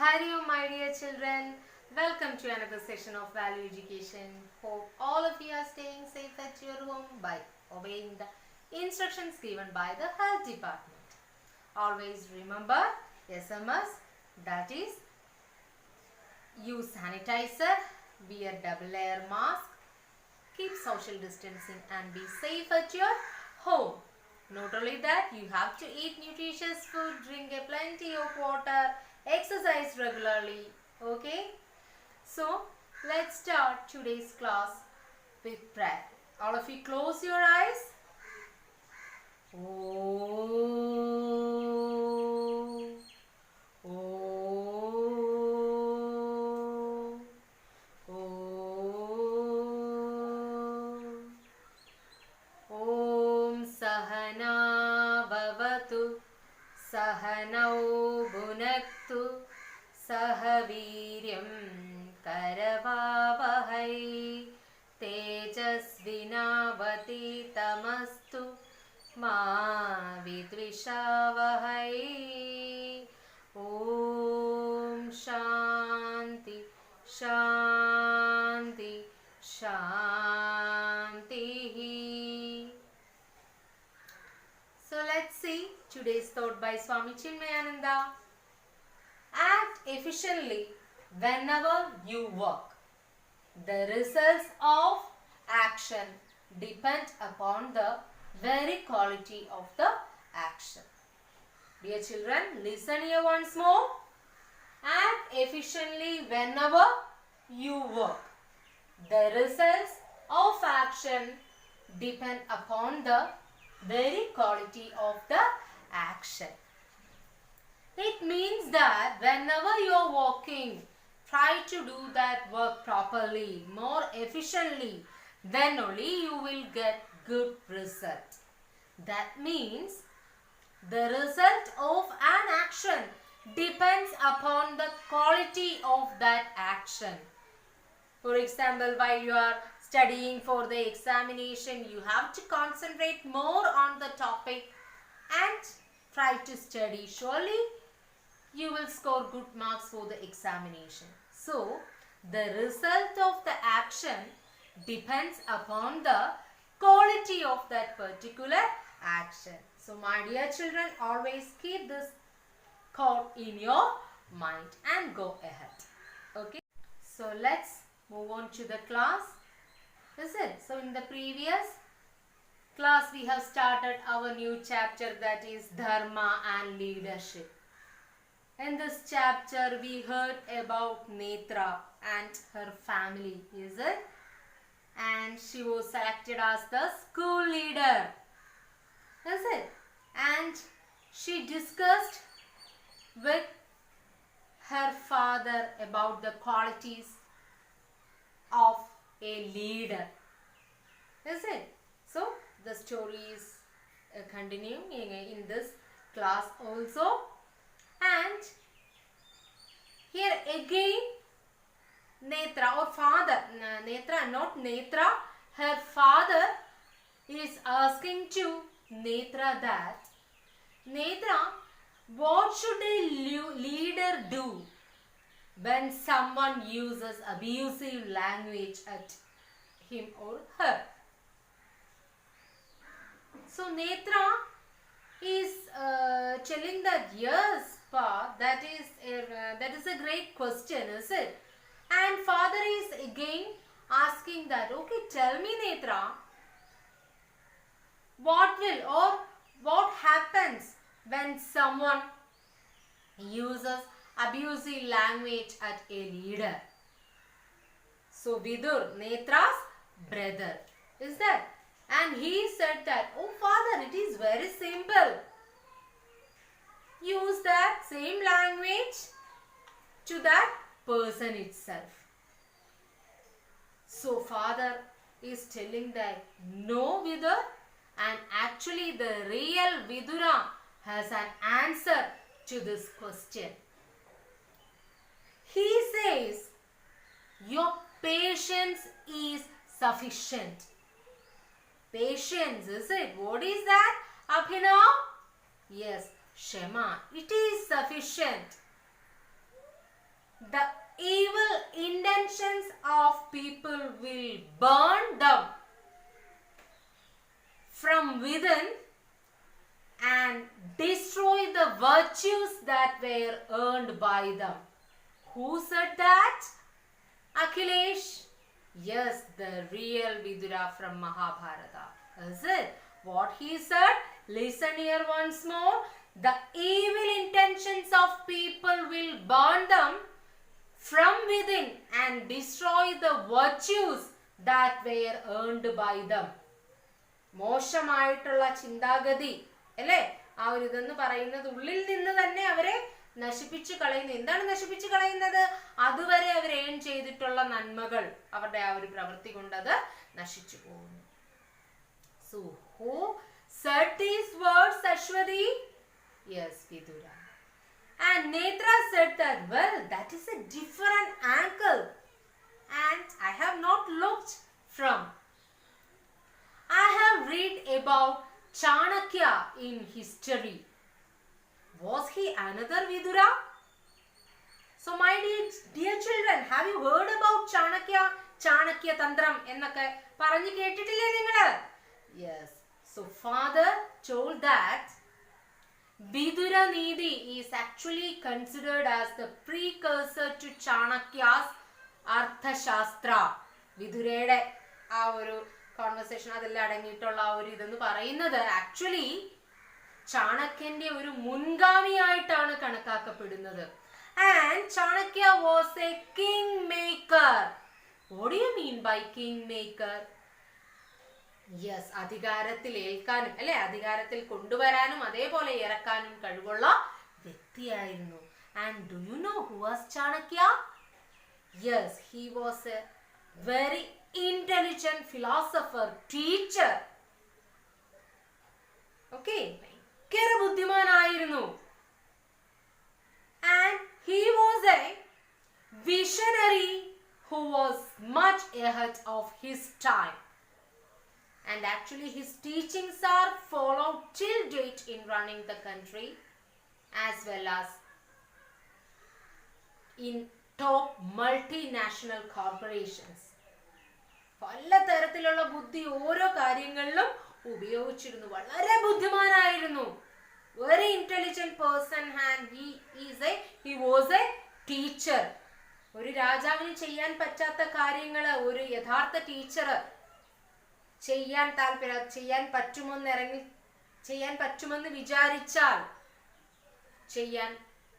Hari Om, my dear children. Welcome to another session of Value Education. Hope all of you are staying safe at your home by obeying the instructions given by the health department. Always remember SMS, that is use sanitizer, wear double layer mask, keep social distancing and be safe at your home. Not only that, you have to eat nutritious food, drink a plenty of water, exercise regularly. Okay? So, let's start today's class with prayer. All of you close your eyes. Oh, oh, oh. Om Sahana Bhavatu Sahanau Bhunaktu Sahaviryam Karavavahai Tejasvinavati Tamastu Ma Vidvishavahai. Om Shanti Shanti Shanti. So let's see today's thought by Swami Chinmayananda. Act efficiently whenever you work. The results of action depend upon the very quality of the action. Dear children, listen here once more. Act efficiently whenever you work. The results of action depend upon the very quality of the action. It means that whenever you are working, try to do that work properly, more efficiently. Then only you will get good result. That means the result of an action depends upon the quality of that action. For example, while you are studying for the examination, you have to concentrate more on the topic and try to study. Surely you will score good marks for the examination. So, the result of the action depends upon the quality of that particular action. So, my dear children, always keep this thought in your mind and go ahead. Okay. So, let's move on to the class. Is it? So, in the previous class, we have started our new chapter, that is Dharma and Leadership. In this chapter, we heard about Netra and her family, is it? And she was selected as the school leader, is it? And she discussed with her father about the qualities of a leader, is it? So, the story is continuing in this class also. And here again, Netra or father, Netra, not Netra, her father is asking to Netra that, Netra, what should a leader do when someone uses abusive language at him or her? So Netra is telling that, yes, Pa, that is a great question, is it? And father is again asking that, okay, tell me, Netra, what will or what happens when someone uses abusive language at a leader? So Vidur, Netra's brother, is that? And he said that, oh father, it is very simple. Use that same language to that person itself. So father is telling that, no Vidur, and actually the real Vidura has an answer to this question. He says, your patience is sufficient. Patience, is it? What is that, Abhinav? Yes, Shema. It is sufficient. evil intentions of people will burn them from within and destroy the virtues that were earned by them. Who said that? Akhilesh? Yes, the real Vidura from Mahabharata. Is it? What he said? Listen here once more. The evil intentions of people will burn them from within and destroy the virtues that were earned by them. മോശമായിട്ടുള്ള ചിന്താഗതി അല്ലേ, ആ ഒരു ഇതെന്ന് പറയുന്നത് ഉള്ളിൽ നിന്ന് തന്നെ അവരെ നശിപ്പിച്ചു കളയുന്നു. എന്താണ് നശിപ്പിച്ചു കളയുന്നത്? അതുവരെ അവർ ഏൺ ചെയ്തിട്ടുള്ള നന്മകൾ, അവരുടെ ആ ഒരു പ്രവൃത്തി കൊണ്ട് അത് നശിച്ചു പോകുന്നു. So who said these words, Ashwati? Yes, Vidura. And Netra said that, well, that is a different angle and I have not looked from. I have read about Chanakya in history. Was he another Vidura? So my dear children, have you heard about Chanakya? Chanakya Tantram എന്നൊക്കെ പറഞ്ഞു കേട്ടിട്ടില്ലേ നിങ്ങൾ? Yes. So father told that Vidura Nidhi is actually considered as the precursor to Chanakya's Arthashastra. Vidurയുടെ ആ ഒരു conversation അതെല്ലാം അടങ്ങിയിട്ടുള്ള ആ ഒരു ഇതെന്ന് പറയുന്നത് ആക്ച്വലി ചാണക്യന്റെ ഒരു മുൻഗാമിയായിട്ടാണ് കണക്കാക്കപ്പെടുന്നത്. And Chanakya was a kingmaker. What do you mean by kingmaker? Yes, അധികാരത്തിൽ ഏൽക്കാനും അല്ലെ അധികാരത്തിൽ കൊണ്ടുവരാനും അതേപോലെ ഇറക്കാനും കഴിവുള്ള വ്യക്തിയായിരുന്നു. And do you know who was Chanakya? Yes, he was a very intelligent philosopher, teacher. Okay, ഭയങ്കര ബുദ്ധിമാനായിരുന്നു. And he was a visionary who was much ahead of his time. And actually his teachings are followed till date in running the country as well as in top multinational corporations. പല തരത്തിലുള്ള ബുദ്ധി ഓരോ കാര്യങ്ങളിലും ഉപയോഗിച്ചിരുന്നു. വളരെ ബുദ്ധിമാനായിരുന്നു. Very intelligent person and he was a teacher. ഒരു രാജാവിന് ചെയ്യാൻ പറ്റാത്ത കാര്യങ്ങൾ ഒരു യഥാർത്ഥ ടീച്ചർ ചെയ്യാൻ പറ്റുമെന്ന് വിചാരിച്ചാൽ ചെയ്യാൻ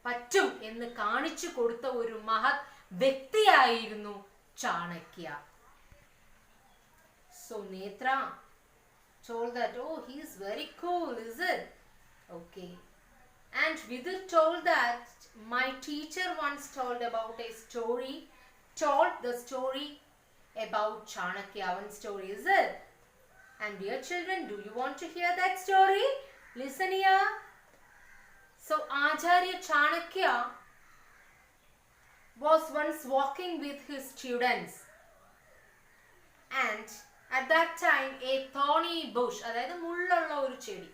പറ്റും എന്ന് കാണിച്ചു കൊടുത്ത ഒരു മഹത് വ്യക്തിയായിരുന്നു Chanakya. So Netra told that, oh, he is very cool, is it? Okay. And Vidur told that my teacher once told the story about Chanakya. One story, is it? And dear children, do you want to hear that story? Listen here. So Acharya Chanakya was once walking with his students, and at that time a thorny bush, അതായത് മുള്ളുള്ള ഒരു ചെടി,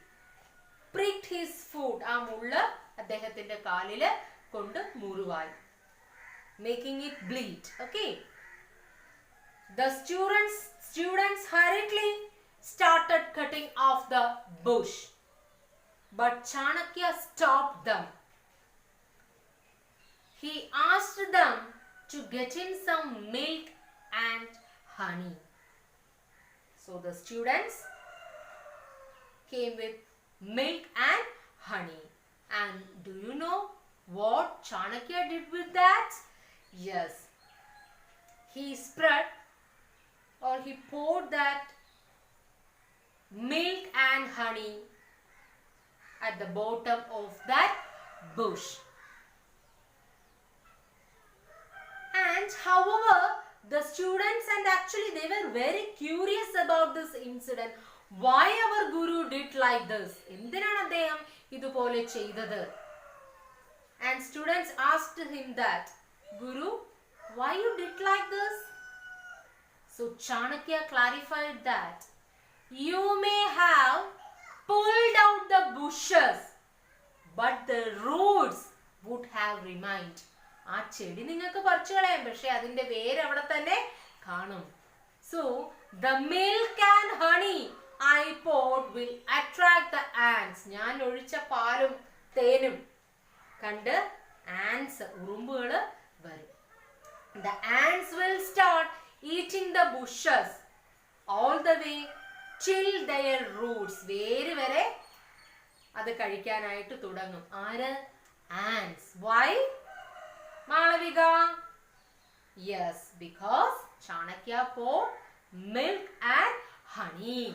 pricked his foot. ആ മുള്ള് അദ്ദേഹത്തിന്റെ കാലില് കൊണ്ട് മുറിവായി, making it bleed. Okay. The students hurriedly started cutting off the bush, but Chanakya stopped them. He asked them to get him some milk and honey. So the students came with milk and honey. And do you know what Chanakya did with that? Yes. He poured that milk and honey at the bottom of that bush. And however, the students, and actually they were very curious about this incident. Why our Guru did like this? എന്തിനാണ് അദ്ദേഹം ഇതുപോലെ ചെയ്തത്? And students asked him that, Guru, why you did like this? So Chanakya clarified that you may have pulled out the bushes, but the roots would have remained. ആ ചെടി നിങ്ങൾക്ക് പറിച്ചു കളയാം, പക്ഷെ അതിന്റെ വേര് അവിടെ തന്നെ കാണും. So the milk and honey I poured will attract the ants. ഞാൻ ഒഴിച്ച പാലും തേനും കണ്ട് ants ഉറുമ്പുകൾ വരും. The ants will start eating the bushes all the way till their roots. വേര് വരെ അത് കഴിക്കാനായിട്ട് തുടങ്ങും. ആര്? ants. Why? Malavika? Yes, because Chanakya poured milk and honey.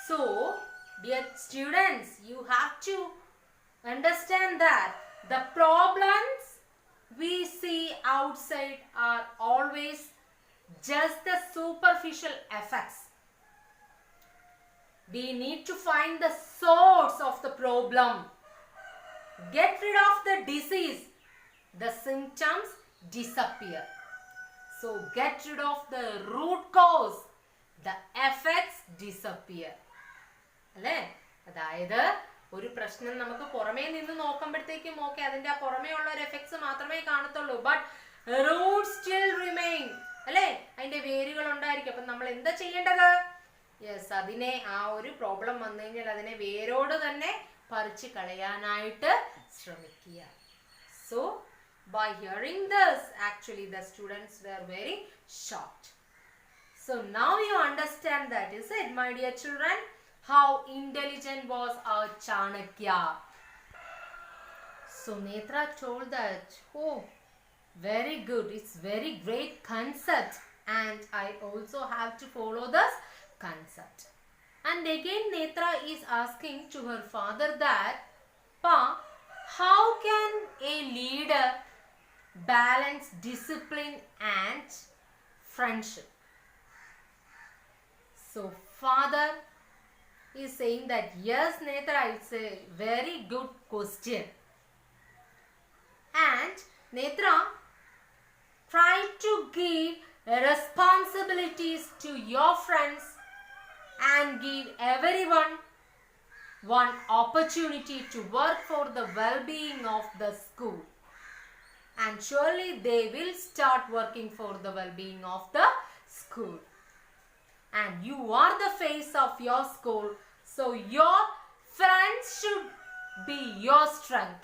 So, dear students, you have to understand that the problems we see outside are always just the superficial effects. We need to find the source of the problem. Get rid of the disease. The symptoms disappear. So get rid of the root cause. The effects disappear. അല്ലേ? അതായത് ഒരു പ്രശ്നം നമുക്ക് പുറമേ നിന്ന് നോക്കുമ്പോഴത്തേക്കും okay അതിന്റെ ആ പുറമേ ഉള്ള ഒരു എഫക്ട്സ് മാത്രമേ കാണത്തുള്ളൂ. But root still remain. അല്ലേ? അതിന്റെ വേരുകൾ ഉണ്ടായിരിക്കും. അപ്പം നമ്മൾ എന്താ ചെയ്യേണ്ടത്? യെസ്, അതിനെ ആ ഒരു പ്രോബ്ലം വന്നു കഴിഞ്ഞാൽ അതിനെ വേരോട് തന്നെ പറിച്ചു കളയാനായിട്ട് ശ്രമിക്കുക. So by hearing this, actually the students were very shocked. So now you understand that, is it, my dear children, how intelligent was our Chanakya. So Netra told that, oh, very good, it's very great concept, and I also have to follow this concept. And again Netra is asking to her father that, Pa, how can a leader balance discipline and friendship? So father is saying that, yes Netra, it's a very good question. And Netra, try to give responsibilities to your friends and give everyone one opportunity to work for the well-being of the school. And surely they will start working for the well-being of the school. And you are the face of your school, so your friends should be your strength.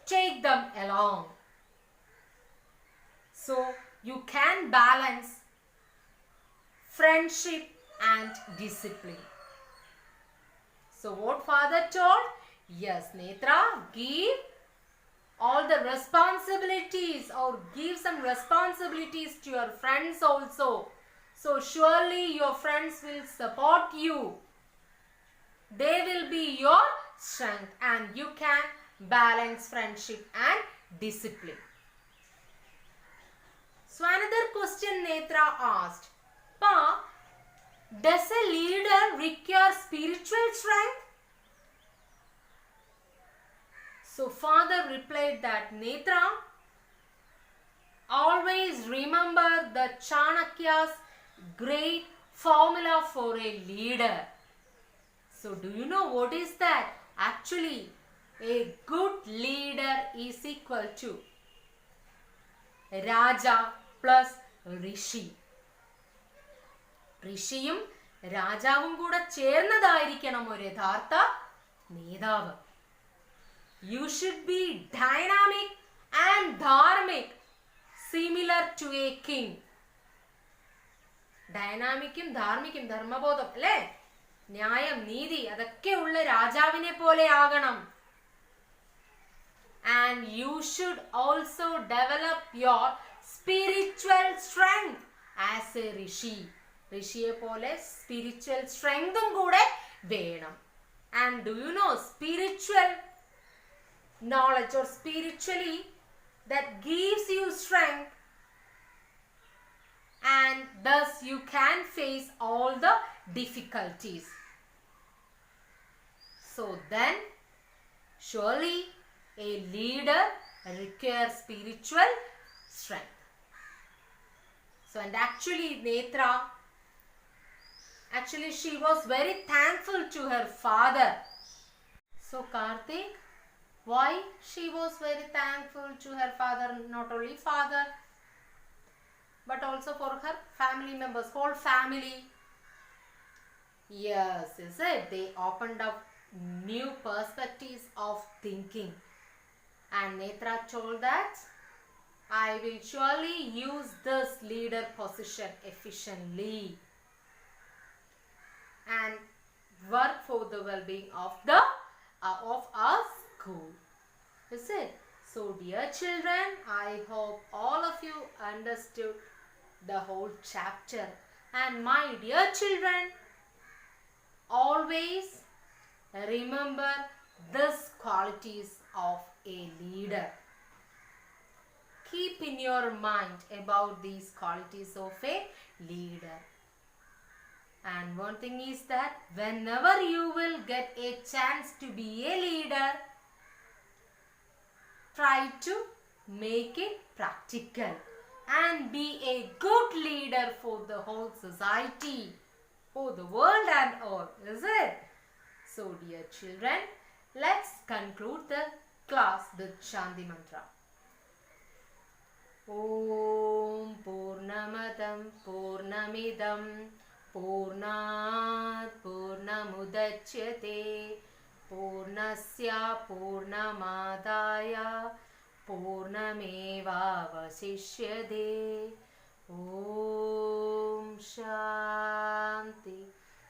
Take them along. So you can balance friendship and discipline. So what father told? Yes, Netra, give all the responsibilities, or give some responsibilities to your friends also. So surely your friends will support you. They will be your strength, and you can balance friendship and discipline. So another question Netra asked, Pa, does a leader require spiritual strength? So father replied that, Netra, always remember the Chanakya's great formula for a leader. So do you know what is that? Actually, a good leader is equal to Raja plus Rishi. ഋഷിയും രാജാവും കൂടെ ചേർന്നതായിരിക്കണം ഒരു യഥാർത്ഥ നേതാവ്. You should be dynamic and dharmic, similar to a king. ഡൈനാമിക്കും ധാർമ്മിക്കും, ധർമ്മബോധം അല്ലേ, ന്യായം നീതി അതൊക്കെ ഉള്ള രാജാവിനെ പോലെ ആകണം. And you should also develop your spiritual strength as a rishi. ഋഷിയെ പോലെ സ്പിരിച്വൽ സ്ട്രെങ്തും കൂടെ വേണം. And do you know, spiritual knowledge or spiritually that gives you strength, and thus you can face all the difficulties. So then surely a leader requires spiritual strength. So and actually Netra, actually she was very thankful to her father. So Karthik, Why? She was very thankful to her father, not only father, but also for her family members, whole family. Yes, is it? They opened up new perspectives of thinking. And Netra told that, I will surely use this leader position efficiently and work for the well-being of our school. Is it? So dear children, I hope all of you understood the whole chapter. And my dear children, always remember these qualities of a leader. Keep in your mind about these qualities of a leader. And one thing is that whenever you will get a chance to be a leader, try to make it practical and be a good leader for the whole society, for the world and all, is it? So dear children, let's conclude the class with Shanti Mantra. Om Purnamadam Purnamidam Purnat Purnamudachyate Purnasya Purnamadaya Purnamevavasishyate. Om Shanti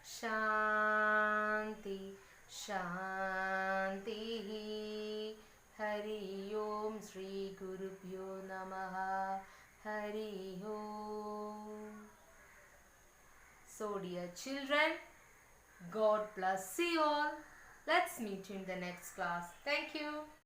Shanti Shanti. Hari Om Shri Gurubhyo Namaha. Hari Om. So dear children, God bless you all. Let's meet you in the next class. Thank you.